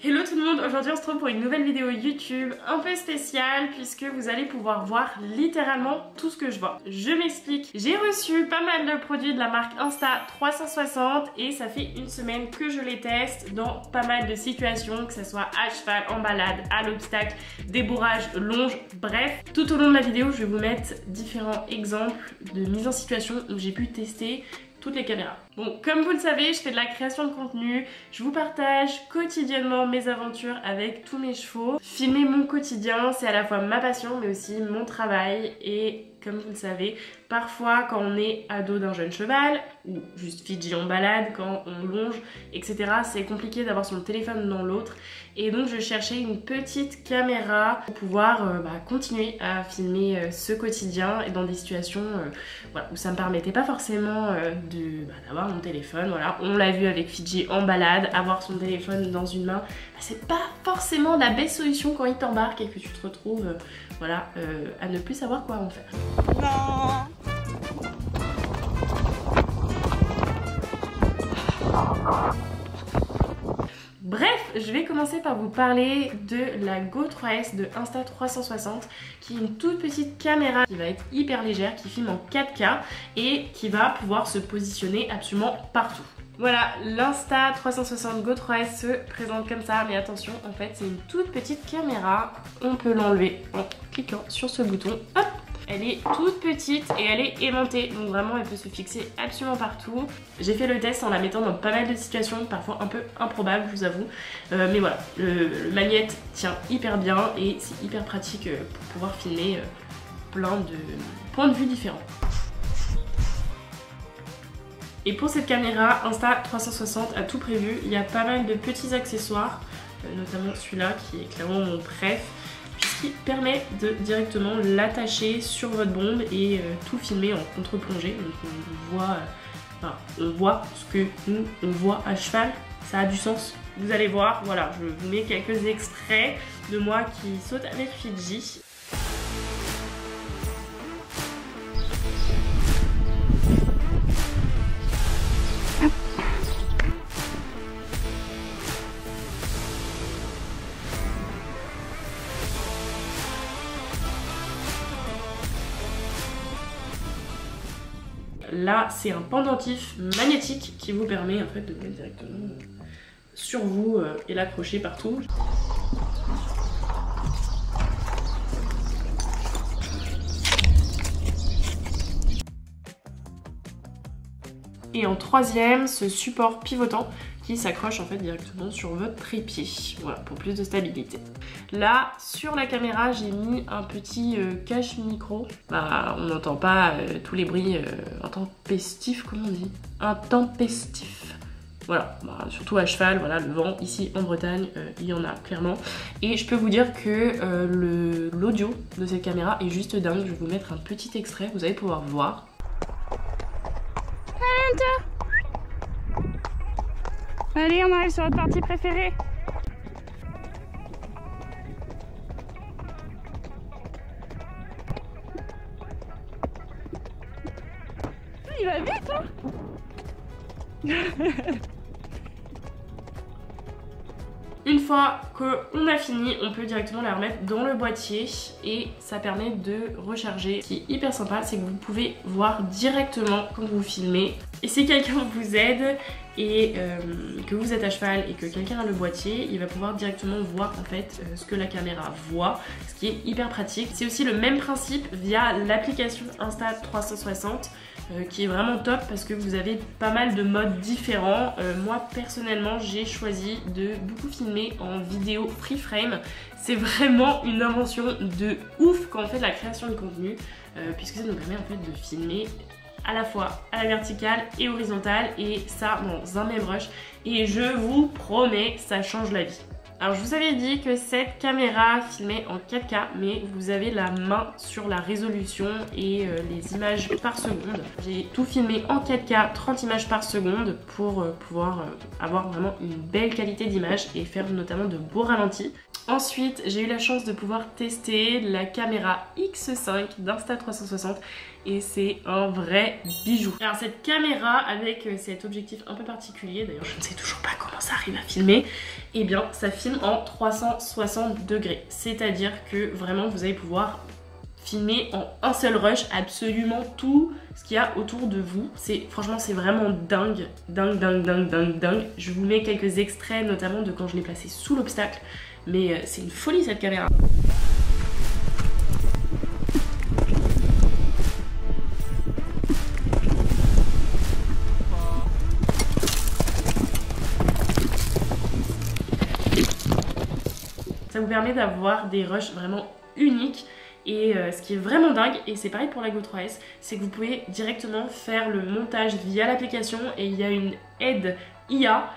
Hello tout le monde, aujourd'hui on se retrouve pour une nouvelle vidéo YouTube un peu spéciale puisque vous allez pouvoir voir littéralement tout ce que je vois. Je m'explique, j'ai reçu pas mal de produits de la marque Insta360 et ça fait une semaine que je les teste dans pas mal de situations, que ce soit à cheval, en balade, à l'obstacle, débourrage, longe, bref. Tout au long de la vidéo je vais vous mettre différents exemples de mise en situation où j'ai pu tester toutes les caméras. Bon, comme vous le savez, je fais de la création de contenu, je vous partage quotidiennement mes aventures avec tous mes chevaux. Filmer mon quotidien, c'est à la fois ma passion mais aussi mon travail et comme vous le savez, parfois quand on est ado d'un jeune cheval ou juste Fidji en balade, quand on longe, etc. c'est compliqué d'avoir son téléphone dans l'autre et donc je cherchais une petite caméra pour pouvoir continuer à filmer ce quotidien et dans des situations voilà, où ça me permettait pas forcément d'avoir mon téléphone. Voilà, on l'a vu avec Fidji en balade, avoir son téléphone dans une main, c'est pas forcément la belle solution quand il t'embarque et que tu te retrouves à ne plus savoir quoi en faire. Non. Bref, je vais commencer par vous parler de la Go 3S de Insta360 qui est une toute petite caméra qui va être hyper légère, qui filme en 4K et qui va pouvoir se positionner absolument partout. Voilà, l'Insta360 Go 3S se présente comme ça, mais attention, en fait c'est une toute petite caméra, on peut l'enlever en cliquant sur ce bouton, hop. Elle est toute petite et elle est aimantée, donc vraiment elle peut se fixer absolument partout. J'ai fait le test en la mettant dans pas mal de situations, parfois un peu improbables, je vous avoue. Mais voilà, le magnète tient hyper bien et c'est hyper pratique pour pouvoir filmer plein de points de vue différents. Et pour cette caméra Insta360 a tout prévu, il y a pas mal de petits accessoires, notamment celui-là qui est clairement mon préf, puisqu'il permet de directement l'attacher sur votre bombe et tout filmer en contre-plongée. Donc on voit ce que nous on voit à cheval, ça a du sens. Vous allez voir, voilà, je vous mets quelques extraits de moi qui saute avec Fidji. Là, c'est un pendentif magnétique qui vous permet en fait de mettre directement sur vous et l'accrocher partout. Et en troisième, ce support pivotant qui s'accroche en fait directement sur votre trépied, voilà, pour plus de stabilité. Là, sur la caméra, j'ai mis un petit cache micro. On n'entend pas tous les bruits intempestifs, comment on dit? Intempestifs. Voilà, surtout à cheval, voilà, le vent ici en Bretagne, il y en a clairement. Et je peux vous dire que l'audio de cette caméra est juste dingue. Je vais vous mettre un petit extrait, vous allez pouvoir voir. Allez, on arrive sur notre partie préférée. Il va vite, hein. Une fois qu'on a fini, on peut directement la remettre dans le boîtier et ça permet de recharger. Ce qui est hyper sympa, c'est que vous pouvez voir directement quand vous filmez. Et si quelqu'un vous aide et que vous êtes à cheval et que quelqu'un a le boîtier, il va pouvoir directement voir en fait ce que la caméra voit, ce qui est hyper pratique. C'est aussi le même principe via l'application Insta360 qui est vraiment top parce que vous avez pas mal de modes différents. Moi personnellement j'ai choisi de beaucoup filmer en vidéo free frame. C'est vraiment une invention de ouf quand on fait de la création de contenu puisque ça nous permet en fait de filmer à la fois à la verticale et horizontale et ça dans un même rush et je vous promets ça change la vie. Alors je vous avais dit que cette caméra filmait en 4K mais vous avez la main sur la résolution et les images par seconde. J'ai tout filmé en 4K, 30 images par seconde pour pouvoir avoir vraiment une belle qualité d'image et faire notamment de beaux ralentis. Ensuite, j'ai eu la chance de pouvoir tester la caméra X5 d'Insta360 et c'est un vrai bijou. Alors cette caméra avec cet objectif un peu particulier, d'ailleurs je ne sais toujours pas comment ça arrive à filmer, et bien ça filme en 360 degrés. C'est-à-dire que vraiment vous allez pouvoir filmer en un seul rush absolument tout ce qu'il y a autour de vous. Franchement c'est vraiment dingue, dingue. Je vous mets quelques extraits notamment de quand je l'ai placé sous l'obstacle. Mais c'est une folie cette caméra. Ça vous permet d'avoir des rushs vraiment uniques. Et ce qui est vraiment dingue, et c'est pareil pour la Go 3S, c'est que vous pouvez directement faire le montage via l'application et il y a une aide IA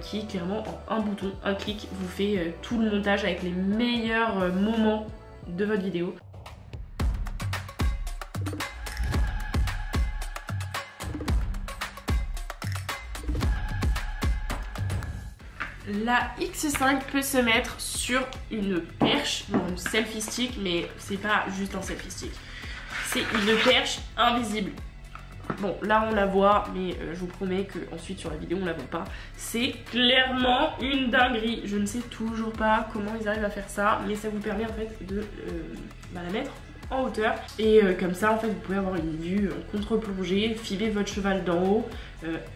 qui clairement en un bouton, un clic, vous fait tout le montage avec les meilleurs moments de votre vidéo. La X5 peut se mettre sur une perche, non, une selfie stick, mais c'est pas juste un selfie stick. C'est une perche invisible. Bon, là on la voit, mais je vous promets qu'ensuite sur la vidéo on la voit pas. C'est clairement une dinguerie. Je ne sais toujours pas comment ils arrivent à faire ça, mais ça vous permet en fait de la mettre en hauteur. Et comme ça en fait vous pouvez avoir une vue en contre-plongée, filmer votre cheval d'en haut,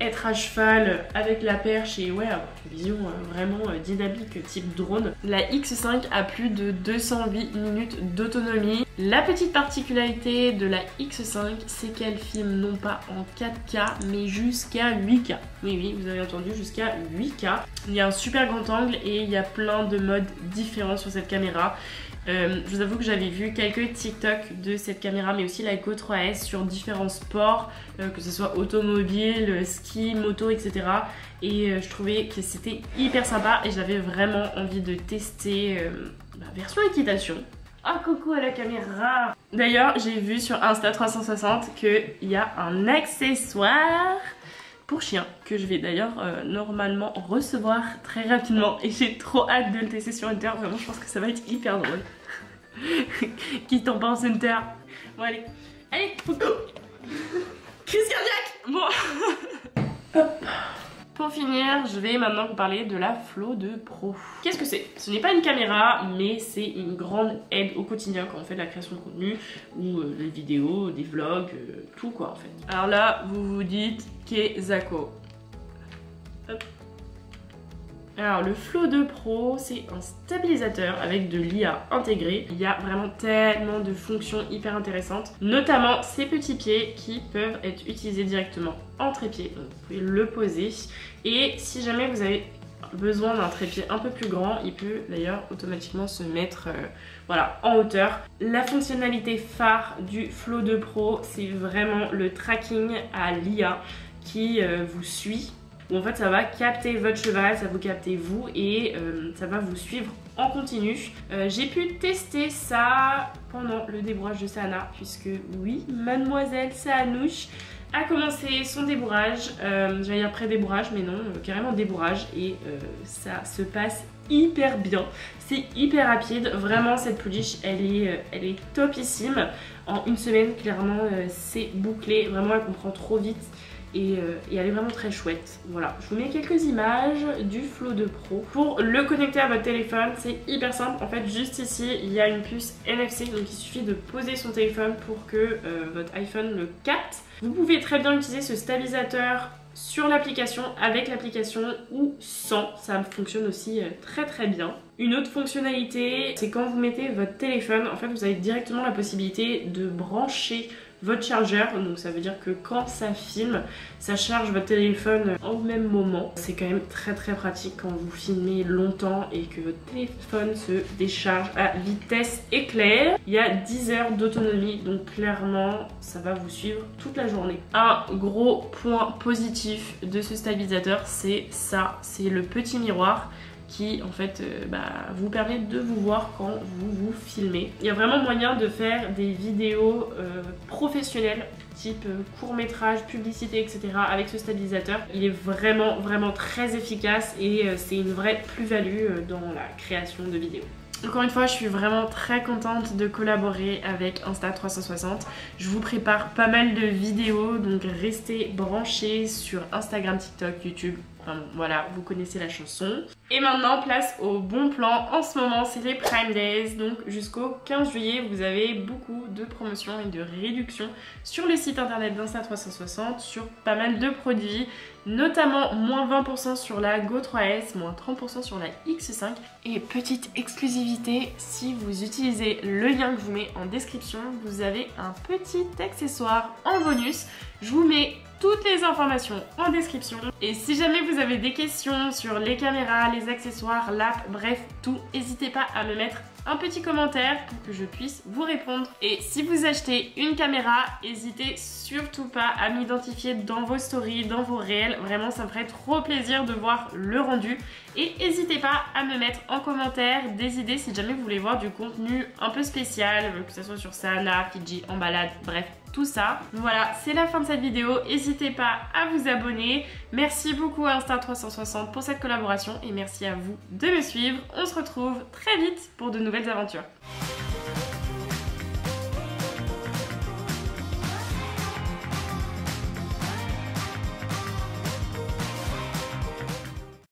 être à cheval avec la perche et ouais, avoir une vision vraiment dynamique type drone. La X5 a plus de 208 minutes d'autonomie. La petite particularité de la X5, c'est qu'elle filme non pas en 4K, mais jusqu'à 8K. Oui, vous avez entendu, jusqu'à 8K. Il y a un super grand angle et il y a plein de modes différents sur cette caméra. Je vous avoue que j'avais vu quelques TikTok de cette caméra, mais aussi la Go 3S sur différents sports, que ce soit automobile, ski, moto, etc. Et je trouvais que c'était hyper sympa et j'avais vraiment envie de tester la version équitation. Ah, coucou à la caméra! D'ailleurs, j'ai vu sur Insta360 qu'il y a un accessoire pour chien que je vais d'ailleurs normalement recevoir très rapidement et j'ai trop hâte de le tester sur Hunter. Vraiment, je pense que ça va être hyper drôle. Qui t'en pense, Hunter? Bon, allez, crise cardiaque. Bon. Hop. Pour finir, je vais maintenant vous parler de la Flow 2 Pro. Qu'est-ce que c'est? Ce n'est pas une caméra, mais c'est une grande aide au quotidien quand on fait de la création de contenu ou des vidéos, des vlogs, tout quoi en fait. Alors là, vous vous dites Kezako. Hop. Alors le Flow 2 Pro, c'est un stabilisateur avec de l'IA intégré. Il y a vraiment tellement de fonctions hyper intéressantes, notamment ces petits pieds qui peuvent être utilisés directement en trépied. Donc vous pouvez le poser et si jamais vous avez besoin d'un trépied un peu plus grand, il peut d'ailleurs automatiquement se mettre voilà, en hauteur. La fonctionnalité phare du Flow 2 Pro, c'est vraiment le tracking à l'IA qui vous suit. Où en fait ça va capter votre cheval, ça va vous capter vous et ça va vous suivre en continu. J'ai pu tester ça pendant le débourrage de Sana puisque oui, mademoiselle Saanouche a commencé son débourrage, j'allais dire pré-débourrage mais non, carrément débourrage et ça se passe hyper bien, c'est hyper rapide, vraiment cette pouliche elle est topissime. En une semaine clairement c'est bouclé, vraiment elle comprend trop vite. Et elle est vraiment très chouette. Voilà, je vous mets quelques images du Flow 2 Pro. Pour le connecter à votre téléphone, c'est hyper simple. En fait, juste ici, il y a une puce NFC. Donc il suffit de poser son téléphone pour que votre iPhone le capte. Vous pouvez très bien utiliser ce stabilisateur sur l'application, avec l'application ou sans. Ça fonctionne aussi très bien. Une autre fonctionnalité, c'est quand vous mettez votre téléphone, en fait, vous avez directement la possibilité de brancher votre chargeur, donc ça veut dire que quand ça filme, ça charge votre téléphone au même moment. C'est quand même très pratique quand vous filmez longtemps et que votre téléphone se décharge à vitesse éclair. Il y a 10 heures d'autonomie, donc clairement ça va vous suivre toute la journée. Un gros point positif de ce stabilisateur, c'est ça, c'est le petit miroir qui en fait vous permet de vous voir quand vous vous filmez. Il y a vraiment moyen de faire des vidéos professionnelles type court-métrage, publicité, etc. avec ce stabilisateur. Il est vraiment très efficace et c'est une vraie plus-value dans la création de vidéos. Encore une fois, je suis vraiment très contente de collaborer avec Insta360. Je vous prépare pas mal de vidéos, donc restez branchés sur Instagram, TikTok, YouTube. Enfin, voilà, vous connaissez la chanson. Et maintenant, place au bon plan. En ce moment, c'est les Prime Days. Donc jusqu'au 15 juillet, vous avez beaucoup de promotions et de réductions sur le site internet d'Insta360 sur pas mal de produits, notamment moins 20% sur la Go 3S, moins 30% sur la X5. Et petite exclusivité, si vous utilisez le lien que je vous mets en description, vous avez un petit accessoire en bonus. Je vous mets toutes les informations en description. Et si jamais vous avez des questions sur les caméras, les accessoires, l'app, bref, tout, n'hésitez pas à me mettre un petit commentaire pour que je puisse vous répondre. Et si vous achetez une caméra, n'hésitez surtout pas à m'identifier dans vos stories, dans vos réels. Vraiment, ça me ferait trop plaisir de voir le rendu. Et n'hésitez pas à me mettre en commentaire des idées si jamais vous voulez voir du contenu un peu spécial, que ce soit sur Sana, Fidji, en balade, bref, tout ça. Voilà, c'est la fin de cette vidéo. N'hésitez pas à vous abonner. Merci beaucoup à Insta360 pour cette collaboration et merci à vous de me suivre. On se retrouve très vite pour de nouvelles aventures.